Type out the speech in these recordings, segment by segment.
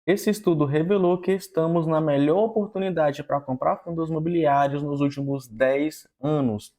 Esse estudo revelou que estamos na melhor oportunidade para comprar fundos imobiliários nos últimos 10 anos.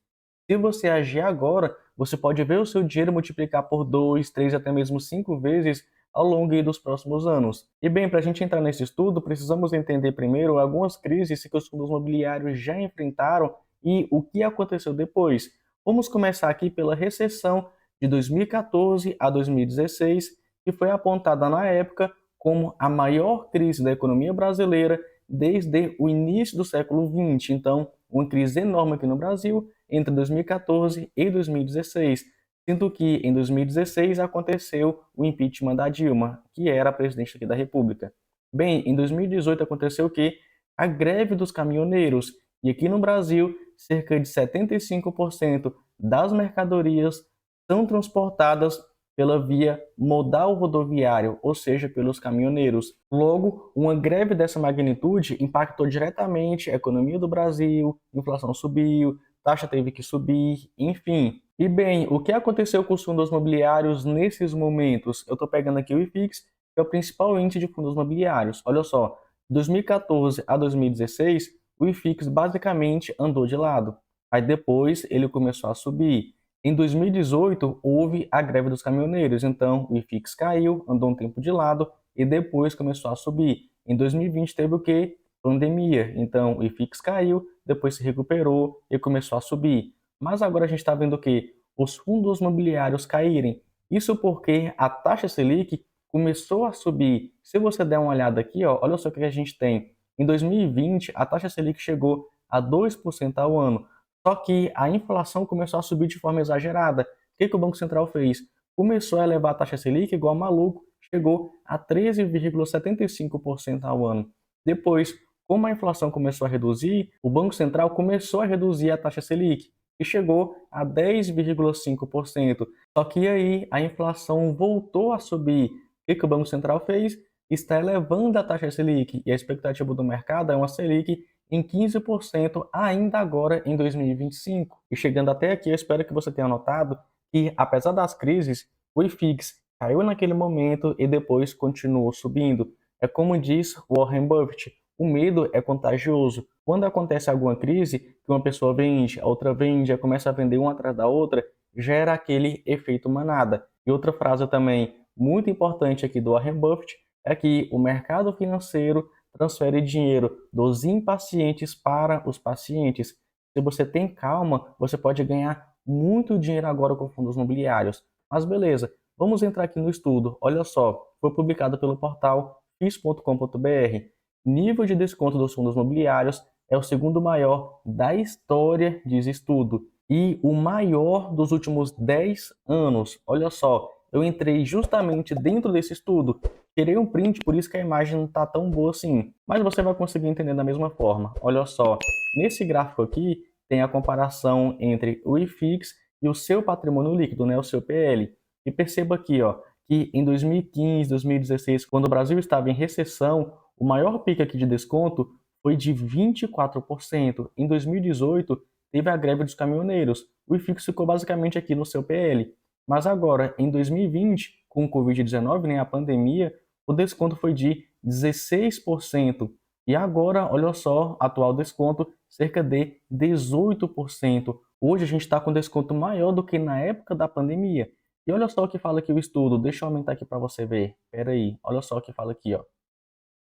Se você agir agora, você pode ver o seu dinheiro multiplicar por 2, 3, até mesmo 5 vezes ao longo aí dos próximos anos. E bem, para a gente entrar nesse estudo, precisamos entender primeiro algumas crises que os fundos imobiliários já enfrentaram e o que aconteceu depois. Vamos começar aqui pela recessão de 2014 a 2016, que foi apontada na época como a maior crise da economia brasileira desde o início do século XX. Então, uma crise enorme aqui no Brasil entre 2014 e 2016, sendo que em 2016 aconteceu o impeachment da Dilma, que era a presidente aqui da República. Bem, em 2018 aconteceu o quê? A greve dos caminhoneiros, e aqui no Brasil, cerca de 75% das mercadorias são transportadas pela via modal rodoviário, ou seja, pelos caminhoneiros. Logo, uma greve dessa magnitude impactou diretamente a economia do Brasil, inflação subiu, taxa teve que subir, enfim. E bem, o que aconteceu com os fundos imobiliários nesses momentos? Eu estou pegando aqui o IFIX, que é o principal índice de fundos imobiliários. Olha só, de 2014 a 2016, o IFIX basicamente andou de lado. Aí depois ele começou a subir. Em 2018, houve a greve dos caminhoneiros, então o IFIX caiu, andou um tempo de lado e depois começou a subir. Em 2020 teve o quê? Pandemia, então o IFIX caiu, depois se recuperou e começou a subir. Mas agora a gente está vendo o quê? Os fundos imobiliários caírem. Isso porque a taxa Selic começou a subir. Se você der uma olhada aqui, ó, olha só o que a gente tem. Em 2020, a taxa Selic chegou a 2% ao ano. Só que a inflação começou a subir de forma exagerada. O que o Banco Central fez? Começou a elevar a taxa Selic igual maluco, chegou a 13,75% ao ano. Depois, como a inflação começou a reduzir, o Banco Central começou a reduzir a taxa Selic e chegou a 10,5%. Só que aí a inflação voltou a subir. O que o Banco Central fez? Está elevando a taxa Selic e a expectativa do mercado é uma Selic em 15% ainda agora em 2025. E chegando até aqui, eu espero que você tenha notado que, apesar das crises, o IFIX caiu naquele momento e depois continuou subindo. É como diz Warren Buffett, o medo é contagioso. Quando acontece alguma crise, que uma pessoa vende, a outra vende, começa a vender uma atrás da outra, gera aquele efeito manada. E outra frase também muito importante aqui do Warren Buffett é que o mercado financeiro transfere dinheiro dos impacientes para os pacientes. Se você tem calma, você pode ganhar muito dinheiro agora com fundos imobiliários. Mas beleza, vamos entrar aqui no estudo. Olha só, foi publicado pelo portal fis.com.br. Nível de desconto dos fundos imobiliários é o segundo maior da história, diz estudo, e o maior dos últimos 10 anos. Olha só, eu entrei justamente dentro desse estudo. Tirei um print, por isso que a imagem não está tão boa assim. Mas você vai conseguir entender da mesma forma. Olha só, nesse gráfico aqui tem a comparação entre o IFIX e o seu patrimônio líquido, né, o seu PL. E perceba aqui, ó, que em 2015, 2016, quando o Brasil estava em recessão, o maior pico aqui de desconto foi de 24%. Em 2018, teve a greve dos caminhoneiros. O IFIX ficou basicamente aqui no seu PL. Mas agora, em 2020, com o Covid-19, né, a pandemia, o desconto foi de 16%. E agora, olha só, atual desconto, cerca de 18%. Hoje a gente está com desconto maior do que na época da pandemia. E olha só o que fala aqui o estudo. Deixa eu aumentar aqui para você ver. Espera aí, olha só o que fala aqui, ó.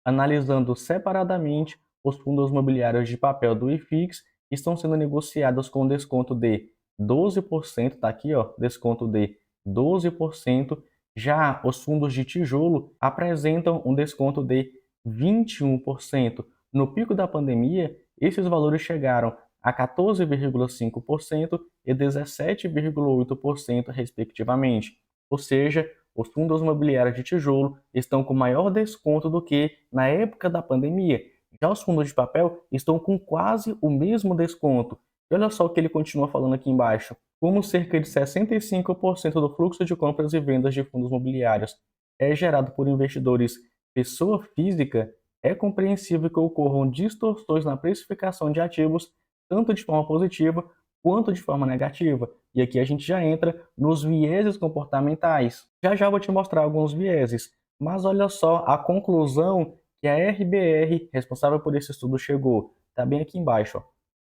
Analisando separadamente, os fundos imobiliários de papel do IFIX estão sendo negociados com desconto de 12%, tá aqui, ó, desconto de 12%. Já os fundos de tijolo apresentam um desconto de 21%. No pico da pandemia, esses valores chegaram a 14,5% e 17,8%, respectivamente. Ou seja, os fundos imobiliários de tijolo estão com maior desconto do que na época da pandemia. Já os fundos de papel estão com quase o mesmo desconto. E olha só o que ele continua falando aqui embaixo. Como cerca de 65% do fluxo de compras e vendas de fundos imobiliários é gerado por investidores pessoa física, é compreensível que ocorram distorções na precificação de ativos, tanto de forma positiva quanto de forma negativa. E aqui a gente já entra nos vieses comportamentais. Já já vou te mostrar alguns vieses, Mas olha só a conclusão que a RBR, responsável por esse estudo, chegou. Está bem aqui embaixo. Ó.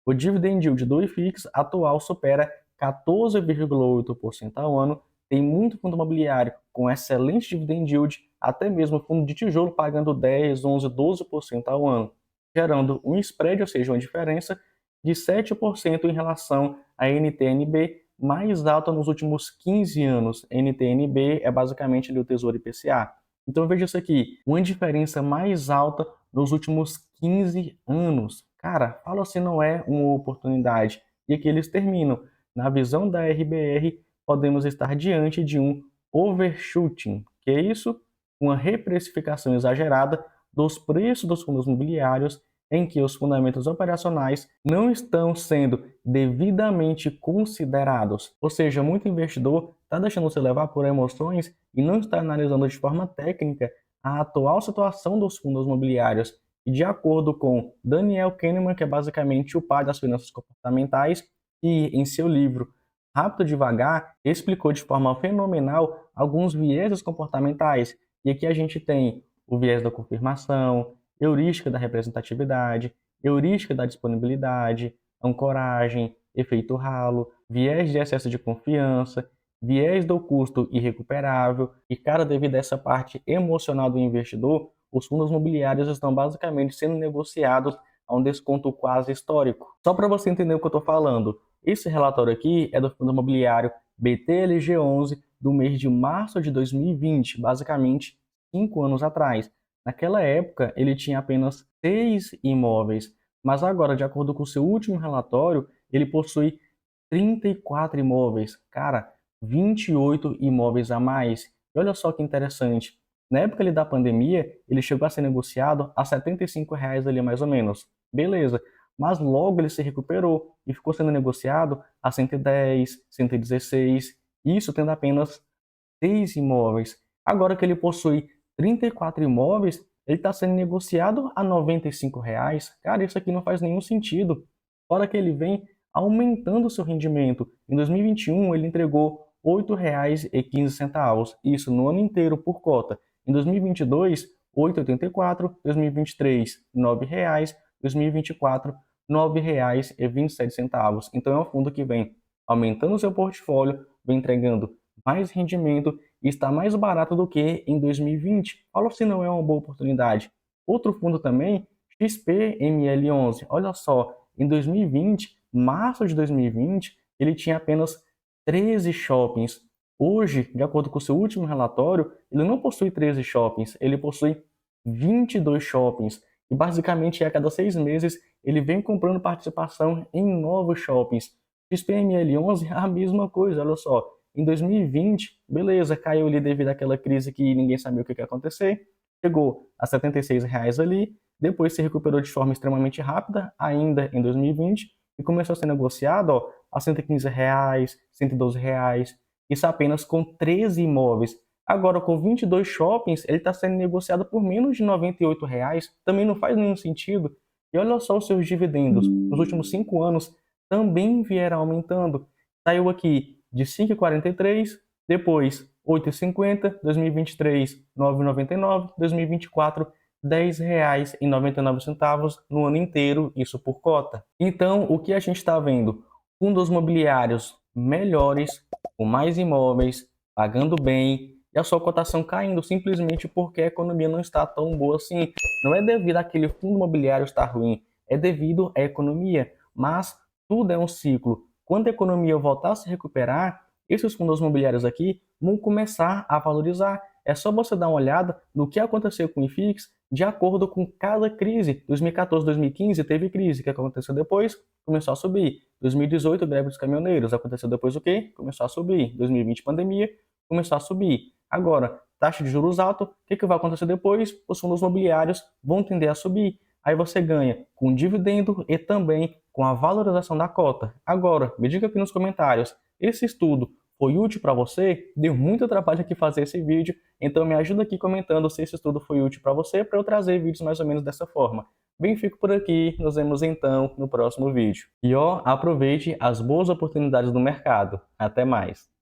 O dividend yield do IFIX atual supera 14,8% ao ano. Tem muito fundo imobiliário com excelente dividend yield, até mesmo fundo de tijolo pagando 10, 11, 12% ao ano, gerando um spread, ou seja, uma diferença de 7% em relação à NTNB, mais alta nos últimos 15 anos. NTNB é basicamente ali o Tesouro IPCA. Então veja isso aqui, uma diferença mais alta nos últimos 15 anos. Cara, fala se não é uma oportunidade. E aqui eles terminam. Na visão da RBR, podemos estar diante de um overshooting, que é isso? Uma reprecificação exagerada dos preços dos fundos imobiliários em que os fundamentos operacionais não estão sendo devidamente considerados. Ou seja, muito investidor está deixando se levar por emoções e não está analisando de forma técnica a atual situação dos fundos imobiliários. E de acordo com Daniel Kahneman, que é basicamente o pai das finanças comportamentais, e em seu livro Rápido e Devagar, explicou de forma fenomenal alguns vieses comportamentais. E aqui a gente tem o viés da confirmação, heurística da representatividade, heurística da disponibilidade, ancoragem, efeito halo, viés de excesso de confiança, viés do custo irrecuperável. E, cara, devido a essa parte emocional do investidor, os fundos imobiliários estão basicamente sendo negociados a um desconto quase histórico. Só para você entender o que eu estou falando, esse relatório aqui é do fundo imobiliário BTLG11 do mês de março de 2020, basicamente 5 anos atrás. Naquela época, ele tinha apenas 6 imóveis, mas agora, de acordo com o seu último relatório, ele possui 34 imóveis. Cara, 28 imóveis a mais. E olha só que interessante. Na época ali da pandemia, ele chegou a ser negociado a R$ 75 ali mais ou menos. Beleza. Mas logo ele se recuperou e ficou sendo negociado a 110, 116, isso tendo apenas 6 imóveis. Agora que ele possui 34 imóveis, ele está sendo negociado a R$ 95. Cara, isso aqui não faz nenhum sentido. Fora que ele vem aumentando o seu rendimento. Em 2021, ele entregou R$ 8,15, isso no ano inteiro por cota. Em 2022, R$ 8,84, 2023, R$ 9,00, 2024, R$ 9,27. Então é um fundo que vem aumentando o seu portfólio, vem entregando mais rendimento e está mais barato do que em 2020. Fala se não é uma boa oportunidade. Outro fundo também, XPML11. Olha só, em 2020, março de 2020, ele tinha apenas 13 shoppings. Hoje, de acordo com o seu último relatório, ele não possui 13 shoppings, ele possui 22 shoppings. E basicamente a cada 6 meses ele vem comprando participação em novos shoppings. XPML11 é a mesma coisa, olha só. Em 2020, beleza, caiu ali devido àquela crise que ninguém sabia o que ia acontecer. Chegou a R$ 76 ali, depois se recuperou de forma extremamente rápida, ainda em 2020, e começou a ser negociado a R$ 115, R$ 112, isso apenas com 13 imóveis. Agora, com 22 shoppings, ele está sendo negociado por menos de R$ 98, também não faz nenhum sentido. E olha só os seus dividendos, nos últimos 5 anos, também vieram aumentando. Saiu aqui de 5,43, depois 8,50, 2023, 9,99, 2024, R$ 10,99 no ano inteiro, isso por cota. Então, o que a gente está vendo? Fundos imobiliários melhores, com mais imóveis, pagando bem, e a sua cotação caindo simplesmente porque a economia não está tão boa assim. Não é devido àquele fundo imobiliário estar ruim, é devido à economia. Mas tudo é um ciclo. Quando a economia voltar a se recuperar, esses fundos imobiliários aqui vão começar a valorizar. É só você dar uma olhada no que aconteceu com o IFIX de acordo com cada crise. 2014, 2015 teve crise. O que aconteceu depois? Começou a subir. 2018, greve dos caminhoneiros. Aconteceu depois o quê? Começou a subir. 2020, pandemia. Começou a subir. Agora, taxa de juros alta. O que vai acontecer depois? Os fundos imobiliários vão tender a subir. Aí você ganha com dividendo e também com a valorização da cota. Agora, me diga aqui nos comentários, esse estudo foi útil para você? Deu muito trabalho aqui fazer esse vídeo, então me ajuda aqui comentando se esse estudo foi útil para você, para eu trazer vídeos mais ou menos dessa forma. Bem, fico por aqui, nos vemos então no próximo vídeo. E aproveite as boas oportunidades do mercado. Até mais!